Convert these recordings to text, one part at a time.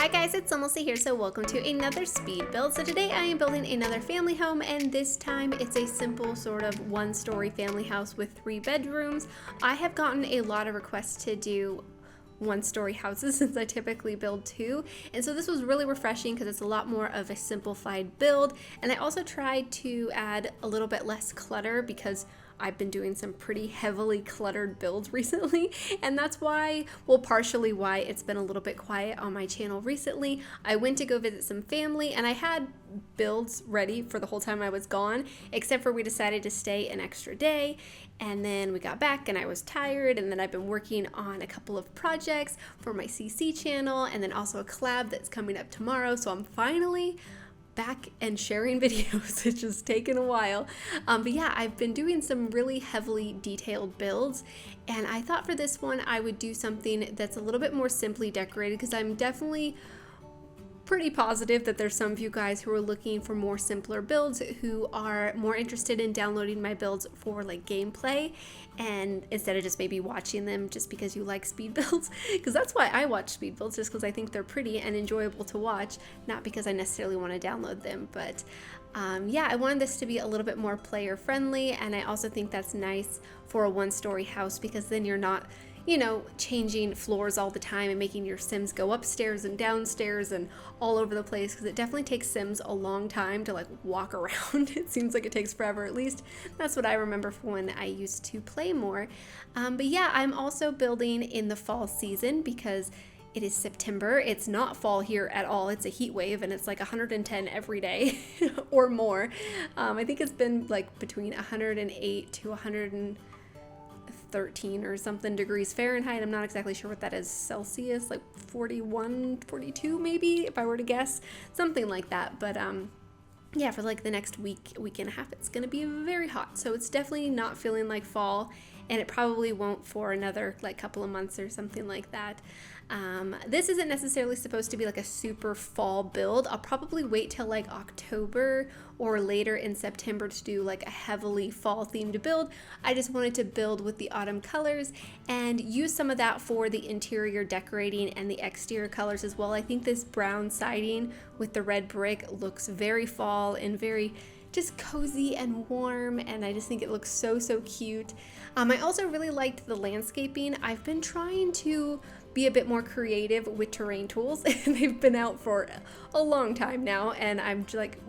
Hi guys, it's SimLicy here, so welcome to another speed build. So today I am building another family home, and this time it's a simple sort of one-story family house with 3 bedrooms. I have gotten a lot of requests to do one-story houses since I typically build 2, and so this was really refreshing because it's a lot more of a simplified build. And I also tried to add a little bit less clutter because I've been doing some pretty heavily cluttered builds recently, and that's why, well, partially why it's been a little bit quiet on my channel recently. I went to go visit some family and I had builds ready for the whole time I was gone, except for we decided to stay an extra day, and then we got back and I was tired, and then I've been working on a couple of projects for my CC channel and then also a collab that's coming up tomorrow, so I'm finally back and sharing videos. It's just taken a while, but yeah, I've been doing some really heavily detailed builds, and I thought for this one I would do something that's a little bit more simply decorated because I'm definitely pretty positive that there's some of you guys who are looking for more simpler builds, who are more interested in downloading my builds for like gameplay, and instead of just maybe watching them just because you like speed builds, because that's why I watch speed builds, just because I think they're pretty and enjoyable to watch, not because I necessarily want to download them. But yeah, I wanted this to be a little bit more player friendly, and I also think that's nice for a one-story house because then you're not, you know, changing floors all the time and making your Sims go upstairs and downstairs and all over the place, because it definitely takes Sims a long time to like walk around. It seems like it takes forever, at least that's what I remember from when I used to play more. But yeah, I'm also building in the fall season because it is September. It's not fall here at all. It's a heat wave and it's like 110 every day or more. I think it's been like between 108 to 113 or something degrees Fahrenheit. I'm not exactly sure what that is Celsius, like 41, 42 maybe, if I were to guess, something like that. But yeah, for like the next week and a half, it's gonna be very hot. So it's definitely not feeling like fall, and it probably won't for another like couple of months or something like that. This isn't necessarily supposed to be like a super fall build. I'll probably wait till like October or later in September to do like a heavily fall themed build. I just wanted to build with the autumn colors and use some of that for the interior decorating and the exterior colors as well. I think this brown siding with the red brick looks very fall and very just cozy and warm, and I just think it looks so cute. I also really liked the landscaping. I've been trying to be a bit more creative with terrain tools, and they've been out for a long time now, and I'm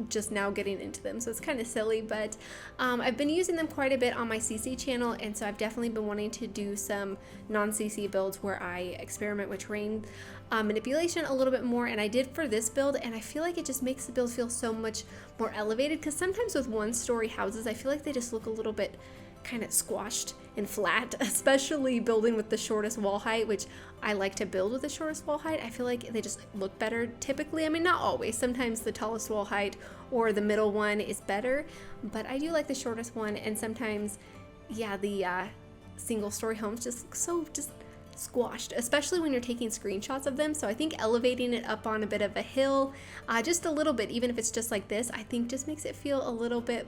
just now getting into them, so it's kind of silly, but I've been using them quite a bit on my CC channel, and so I've definitely been wanting to do some non-CC builds where I experiment with terrain manipulation a little bit more, and I did for this build, and I feel like it just makes the build feel so much more elevated, because sometimes with one-story houses I feel like they just look a little bit kind of squashed and flat, especially building with the shortest wall height, which I like to build with the shortest wall height. I feel like they just look better typically. I mean, not always. Sometimes the tallest wall height or the middle one is better, but I do like the shortest one, and sometimes, yeah, the single story homes just look so squashed, especially when you're taking screenshots of them. So I think elevating it up on a bit of a hill, just a little bit, even if it's just like this, I think just makes it feel a little bit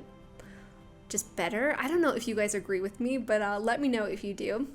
just better. I don't know if you guys agree with me, but let me know if you do.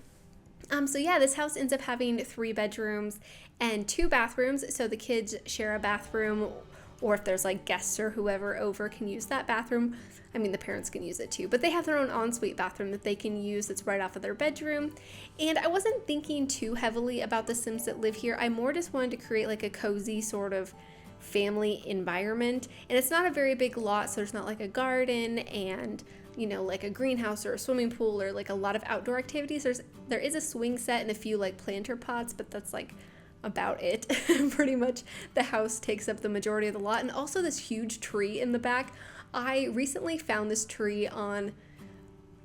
So yeah, this house ends up having 3 bedrooms and 2 bathrooms, so the kids share a bathroom, or if there's like guests or whoever over can use that bathroom. I mean, the parents can use it too, but they have their own ensuite bathroom that they can use that's right off of their bedroom. And I wasn't thinking too heavily about the Sims that live here. I more just wanted to create like a cozy sort of family environment, and it's not a very big lot, so there's not like a garden and, you know, like a greenhouse or a swimming pool or like a lot of outdoor activities. There is a swing set and a few like planter pots, but that's like about it. Pretty much the house takes up the majority of the lot, and also this huge tree in the back. I recently found this tree on,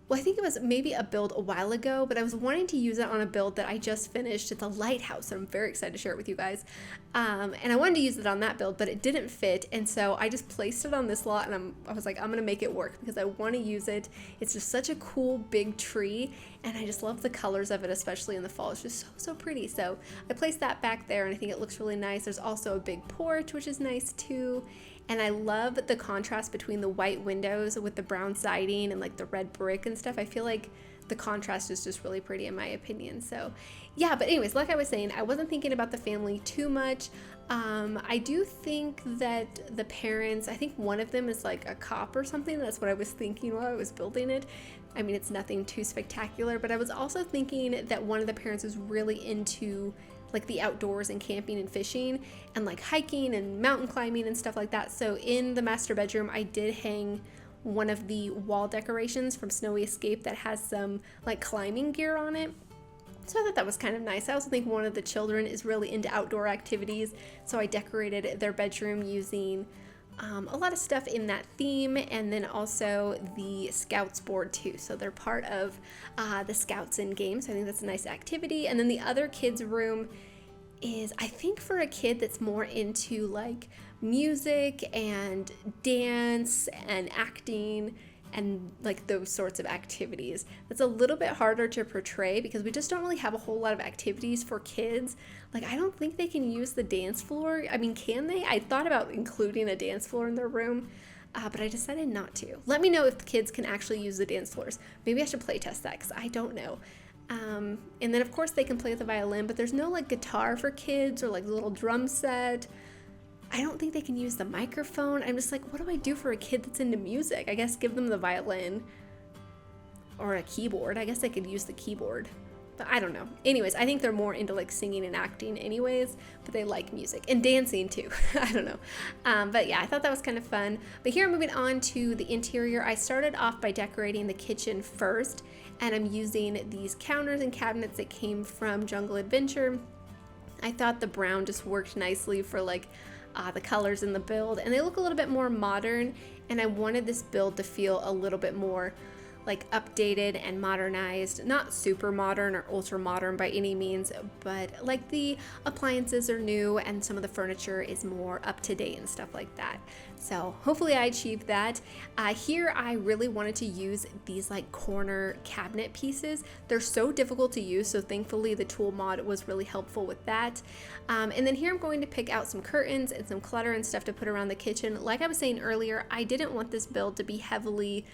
well, I think it was maybe a build a while ago, but I was wanting to use it on a build that I just finished. It's a lighthouse, and I'm very excited to share it with you guys. And I wanted to use it on that build, but it didn't fit, and so I just placed it on this lot, and I was like, I'm gonna make it work because I want to use it. It's just such a cool big tree, and I just love the colors of it, especially in the fall. It's just so pretty. So I placed that back there, and I think it looks really nice. There's also a big porch, which is nice too. And I love the contrast between the white windows with the brown siding and like the red brick and stuff. I feel like the contrast is just really pretty in my opinion. So yeah, but anyways, like I was saying, I wasn't thinking about the family too much. I do think that the parents, I think one of them is like a cop or something. That's what I was thinking while I was building it. I mean, it's nothing too spectacular, but I was also thinking that one of the parents is really into like the outdoors and camping and fishing and like hiking and mountain climbing and stuff like that. So in the master bedroom, I did hang one of the wall decorations from Snowy Escape that has some like climbing gear on it. So I thought that was kind of nice. I also think one of the children is really into outdoor activities, so I decorated their bedroom using a lot of stuff in that theme, and then also the Scouts board too. So they're part of the Scouts in game, so I think that's a nice activity. And then the other kids' room is, I think, for a kid that's more into like music and dance and acting and like those sorts of activities. That's a little bit harder to portray because we just don't really have a whole lot of activities for kids. Like, I don't think they can use the dance floor. I mean, can they? I thought about including a dance floor in their room, but I decided not to. Let me know if the kids can actually use the dance floors. Maybe I should play test that because I don't know. And then of course they can play the violin, but there's no like guitar for kids or like little drum set. I don't think they can use the microphone. I'm just like, what do I do for a kid that's into music? I guess give them the violin or a keyboard. I guess I could use the keyboard, but I don't know. Anyways, I think they're more into like singing and acting anyways, but they like music and dancing too. I don't know. But yeah, I thought that was kind of fun. But here, moving on to the interior, I started off by decorating the kitchen first, and I'm using these counters and cabinets that came from Jungle Adventure. I thought the brown just worked nicely for like the colors in the build, and they look a little bit more modern, and I wanted this build to feel a little bit more like updated and modernized, not super modern or ultra modern by any means, but like the appliances are new and some of the furniture is more up to date and stuff like that. So hopefully I achieved that. Here I really wanted to use these like corner cabinet pieces. They're so difficult to use, so thankfully the tool mod was really helpful with that. And then here I'm going to pick out some curtains and some clutter and stuff to put around the kitchen. Like I was saying earlier, I didn't want this build to be heavily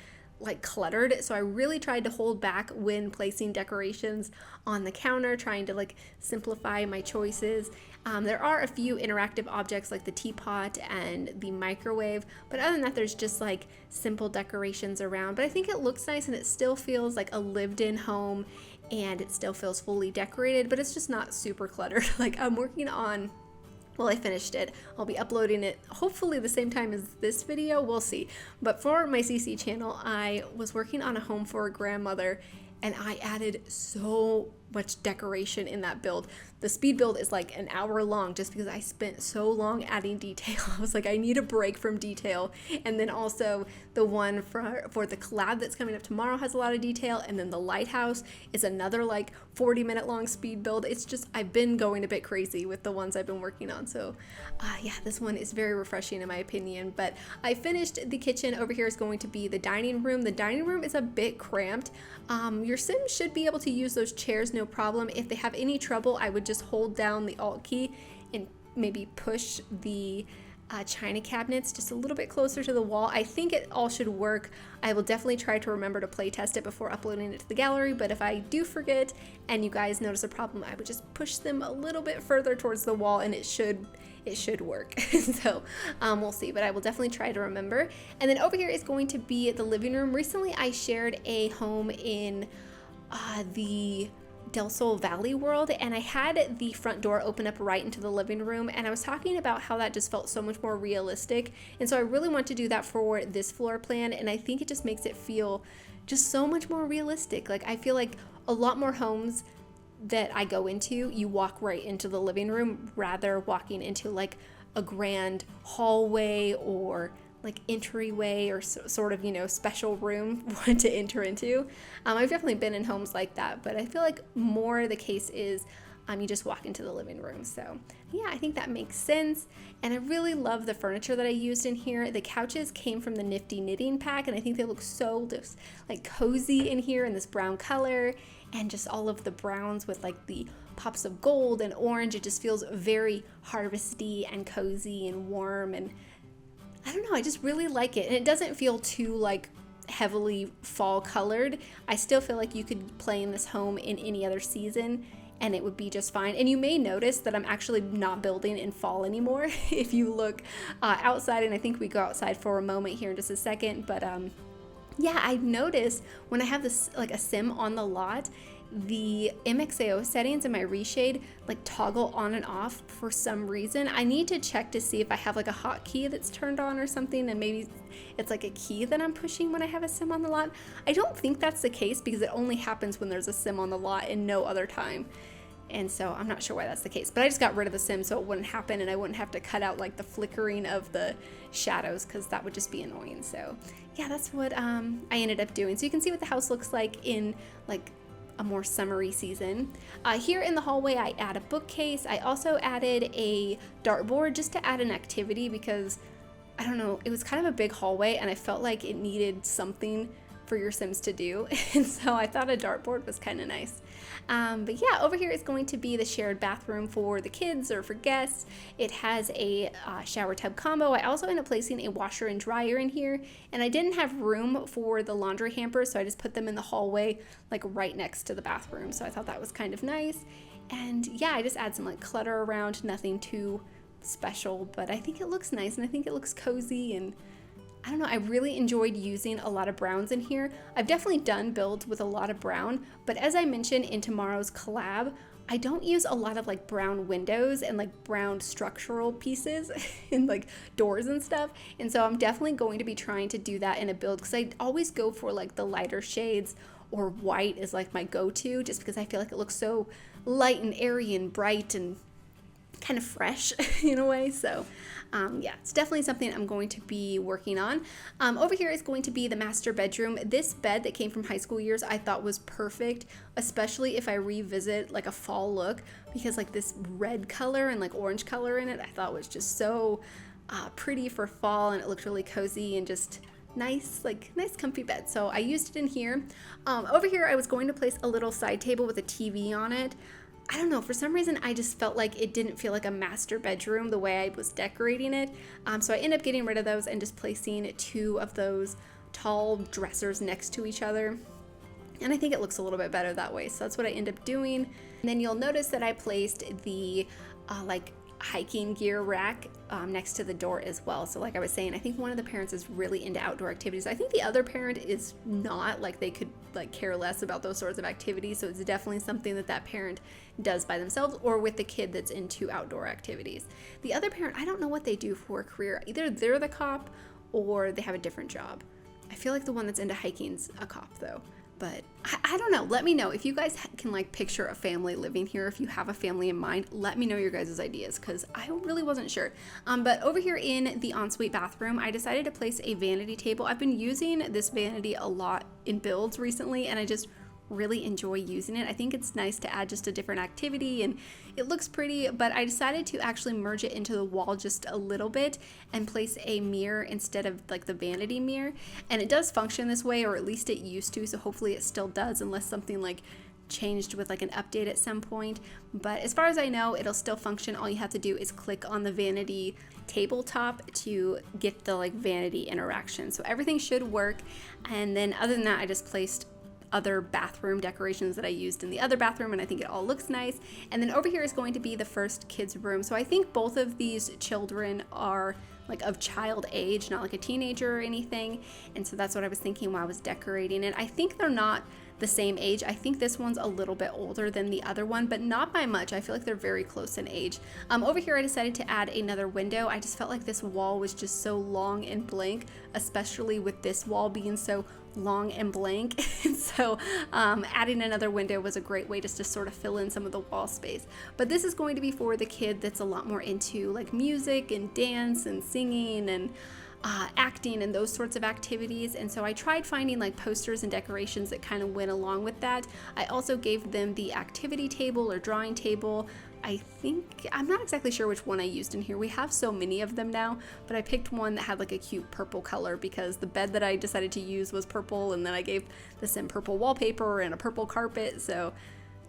like cluttered, so I really tried to hold back when placing decorations on the counter, trying to like simplify my choices. There are a few interactive objects like the teapot and the microwave, but other than that there's just like simple decorations around. But I think it looks nice and it still feels like a lived-in home, and it still feels fully decorated, but it's just not super cluttered. Like I'm working on, well, I finished it. I'll be uploading it hopefully the same time as this video. We'll see. But for my CC channel, I was working on a home for a grandmother, and I added so much decoration in that build. The speed build is like an hour long just because I spent so long adding detail. I was like, I need a break from detail. And then also the one for the collab that's coming up tomorrow has a lot of detail. And then the lighthouse is another like 40-minute long speed build. It's just, I've been going a bit crazy with the ones I've been working on. So yeah, this one is very refreshing in my opinion. But I finished the kitchen. Over here is going to be the dining room. The dining room is a bit cramped. Your Sims should be able to use those chairs no problem. If they have any trouble, I would just hold down the Alt key and maybe push the china cabinets just a little bit closer to the wall. I think it all should work. I will definitely try to remember to play test it before uploading it to the gallery, but if I do forget and you guys notice a problem, I would just push them a little bit further towards the wall and it should work. So we'll see, but I will definitely try to remember. And then over here is going to be the living room. Recently I shared a home in the Del Sol Valley world, and I had the front door open up right into the living room, and I was talking about how that just felt so much more realistic, and so I really want to do that for this floor plan, and I think it just makes it feel just so much more realistic. Like I feel like a lot more homes that I go into, you walk right into the living room rather walking into like a grand hallway or like entryway or sort of, you know, special room to enter into. I've definitely been in homes like that, but I feel like more the case is you just walk into the living room. So yeah, I think that makes sense. And I really love the furniture that I used in here. The couches came from the Nifty Knitting Pack, and I think they look so just like cozy in here in this brown color, and just all of the browns with like the pops of gold and orange. It just feels very harvesty and cozy and warm, and I don't know, I just really like it. And it doesn't feel too like heavily fall colored. I still feel like you could play in this home in any other season and it would be just fine. And you may notice that I'm actually not building in fall anymore. If you look outside, and I think we go outside for a moment here in just a second, but yeah, I noticed when I have this like a sim on the lot, the MXAO settings in my Reshade like toggle on and off for some reason. I need to check to see if I have like a hotkey that's turned on or something, and maybe it's like a key that I'm pushing when I have a sim on the lot. I don't think that's the case because it only happens when there's a sim on the lot and no other time. And so I'm not sure why that's the case, but I just got rid of the sim so it wouldn't happen and I wouldn't have to cut out like the flickering of the shadows because that would just be annoying. So yeah, that's what I ended up doing. So you can see what the house looks like in like a more summery season. Here in the hallway, I add a bookcase. I also added a dartboard just to add an activity because I don't know, it was kind of a big hallway and I felt like it needed something for your Sims to do. And so I thought a dartboard was kind of nice. But yeah, over here is going to be the shared bathroom for the kids or for guests. It has a shower tub combo. I also ended up placing a washer and dryer in here, and I didn't have room for the laundry hampers, so I just put them in the hallway, like right next to the bathroom. So I thought that was kind of nice. And yeah, I just add some like clutter around, nothing too special, but I think it looks nice and I think it looks cozy, and I don't know, I really enjoyed using a lot of browns in here. I've definitely done builds with a lot of brown, but as I mentioned in tomorrow's collab, I don't use a lot of like brown windows and like brown structural pieces and like doors and stuff. And so I'm definitely going to be trying to do that in a build because I always go for like the lighter shades, or white is like my go-to just because I feel like it looks so light and airy and bright and kind of fresh in a way. So yeah, it's definitely something I'm going to be working on. Over here is going to be the master bedroom. This bed that came from high school years I thought was perfect, especially if I revisit like a fall look, because like this red color and like orange color in it I thought was just so pretty for fall, and it looked really cozy and just nice, like nice comfy bed. So I used it in here. Over here I was going to place a little side table with a TV on it. I don't know, for some reason I just felt like it didn't feel like a master bedroom the way I was decorating it. So I ended up getting rid of those and just placing two of those tall dressers next to each other. And I think it looks a little bit better that way. So that's what I ended up doing. And then you'll notice that I placed the like hiking gear rack next to the door as well. So like I was saying, I think one of the parents is really into outdoor activities. I think the other parent is not, like they could like care less about those sorts of activities. So it's definitely something that that parent does by themselves or with the kid that's into outdoor activities. The other parent, I don't know what they do for a career. Either they're the cop or they have a different job. I feel like the one that's into hiking's a cop though. But I don't know. Let me know if you guys can like picture a family living here. If you have a family in mind, let me know your guys' ideas because I really wasn't sure. But over here in the ensuite bathroom, I decided to place a vanity table. I've been using this vanity a lot in builds recently, and I just really enjoy using it. I think it's nice to add just a different activity and it looks pretty, but I decided to actually merge it into the wall just a little bit and place a mirror instead of like the vanity mirror. And it does function this way, or at least it used to, so hopefully it still does unless something like changed with like an update at some point. But as far as I know, it'll still function. All you have to do is click on the vanity tabletop to get the like vanity interaction. So everything should work. And then other than that, I just placed other bathroom decorations that I used in the other bathroom, and I think it all looks nice. And then over here is going to be the first kids room. So I think both of these children are like of child age, not like a teenager or anything. And so that's what I was thinking while I was decorating it. I think they're not the same age. I think this one's a little bit older than the other one, but not by much. I feel like they're very close in age. Over here I decided to add another window. I just felt like this wall was just so long and blank, especially with this wall being so long and blank. And so adding another window was a great way just to sort of fill in some of the wall space. But this is going to be for the kid that's a lot more into like music and dance and singing and acting and those sorts of activities. And so I tried finding like posters and decorations that kind of went along with that. I also gave them the activity table or drawing table. I think, I'm not exactly sure which one I used in here. We have so many of them now, but I picked one that had like a cute purple color because the bed that I decided to use was purple, and then I gave the sim purple wallpaper and a purple carpet. So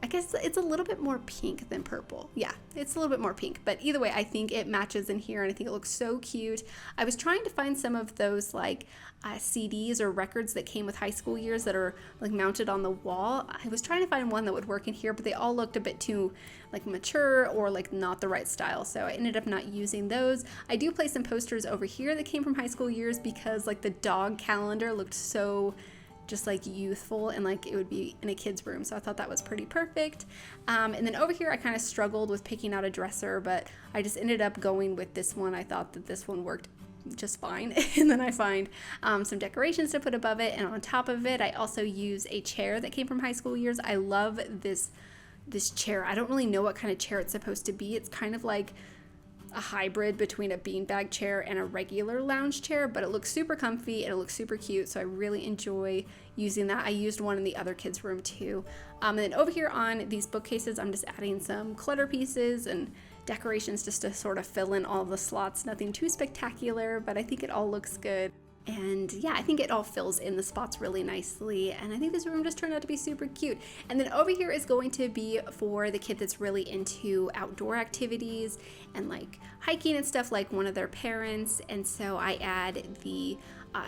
I guess it's a little bit more pink than purple. Yeah, it's a little bit more pink, but either way, I think it matches in here and I think it looks so cute. I was trying to find some of those like CDs or records that came with high school years that are like mounted on the wall. I was trying to find one that would work in here, but they all looked a bit too like mature or like not the right style, so I ended up not using those. I do place some posters over here that came from high school years because like the dog calendar looked so just like youthful and like it would be in a kid's room, so I thought that was pretty perfect. And then over here I kind of struggled with picking out a dresser, but I just ended up going with this one. I thought that this one worked just fine. And then I find some decorations to put above it, and on top of it I also use a chair that came from high school years. I love this chair. I don't really know what kind of chair it's supposed to be. It's kind of like a hybrid between a beanbag chair and a regular lounge chair, but it looks super comfy and it looks super cute, so I really enjoy using that. I used one in the other kids' room too. And then over here on these bookcases, I'm just adding some clutter pieces and decorations just to sort of fill in all the slots. Nothing too spectacular, but I think it all looks good. And yeah, I think it all fills in the spots really nicely, and I think this room just turned out to be super cute. And then over here is going to be for the kid that's really into outdoor activities and like hiking and stuff, like one of their parents. And so I add the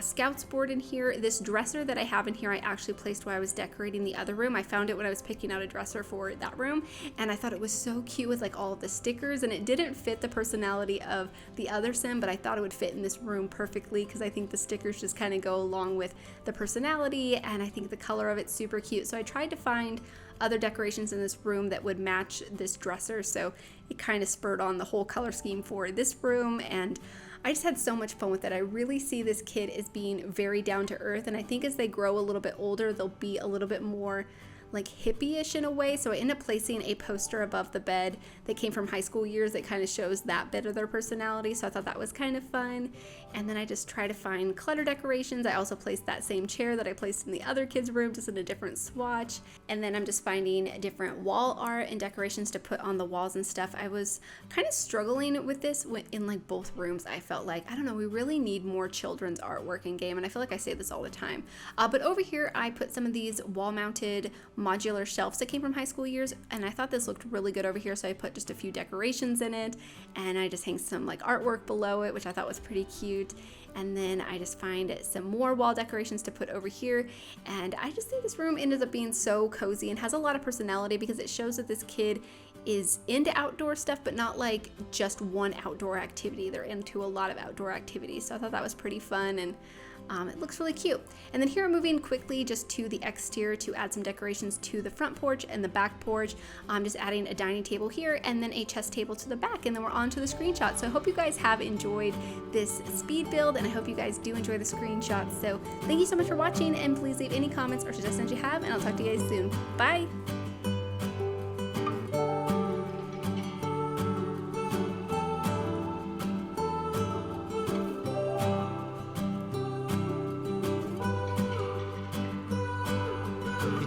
Scouts board in here. This dresser that I have in here I actually placed while I was decorating the other room. I found it when I was picking out a dresser for that room, and I thought it was so cute with like all of the stickers, and it didn't fit the personality of the other Sim, but I thought it would fit in this room perfectly because I think the stickers just kind of go along with the personality, and I think the color of it's super cute. So I tried to find other decorations in this room that would match this dresser, so it kind of spurred on the whole color scheme for this room, and I just had so much fun with it. I really see this kid as being very down to earth, and I think as they grow a little bit older, they'll be a little bit more like hippie-ish in a way. So I ended up placing a poster above the bed that came from high school years that kind of shows that bit of their personality, so I thought that was kind of fun. And then I just try to find clutter decorations. I also placed that same chair that I placed in the other kids' room, just in a different swatch. And then I'm just finding different wall art and decorations to put on the walls and stuff. I was kind of struggling with this in like both rooms. I felt like, I don't know, we really need more children's artwork in game, and I feel like I say this all the time. But over here I put some of these wall-mounted modular shelves that came from high school years, and I thought this looked really good over here, so I put just a few decorations in it, and I just hang some like artwork below it, which I thought was pretty cute. And then I just find some more wall decorations to put over here, and I just think this room ended up being so cozy and has a lot of personality because it shows that this kid is into outdoor stuff, but not like just one outdoor activity. They're into a lot of outdoor activities, so I thought that was pretty fun, and it looks really cute. And then here I'm moving quickly just to the exterior to add some decorations to the front porch and the back porch. I'm just adding a dining table here and then a chess table to the back, and then we're on to the screenshot. So I hope you guys have enjoyed this speed build, and I hope you guys do enjoy the screenshots. So thank you so much for watching, and please leave any comments or suggestions you have, and I'll talk to you guys soon. Bye!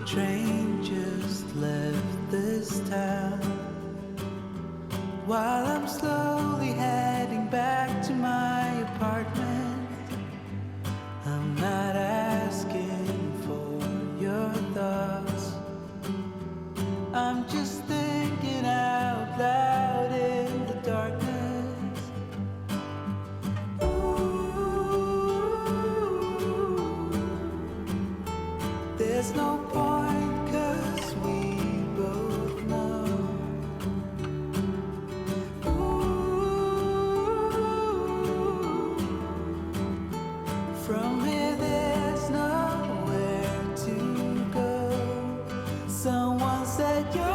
Train just left this town while I'm slowly heading back to my apartment. I'm not asking for your thoughts, I'm just thinking out loud in the darkness. Ooh, there's no point. From here there's nowhere to go. Someone said you're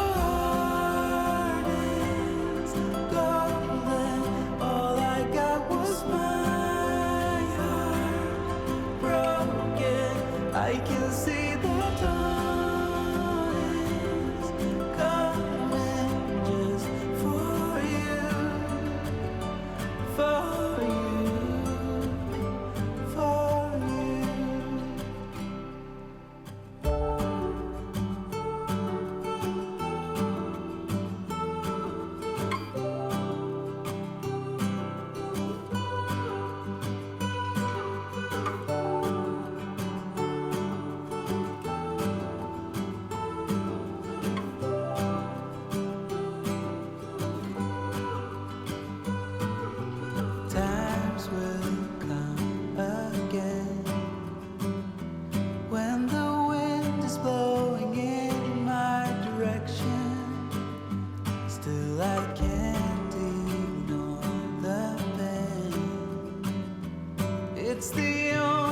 the only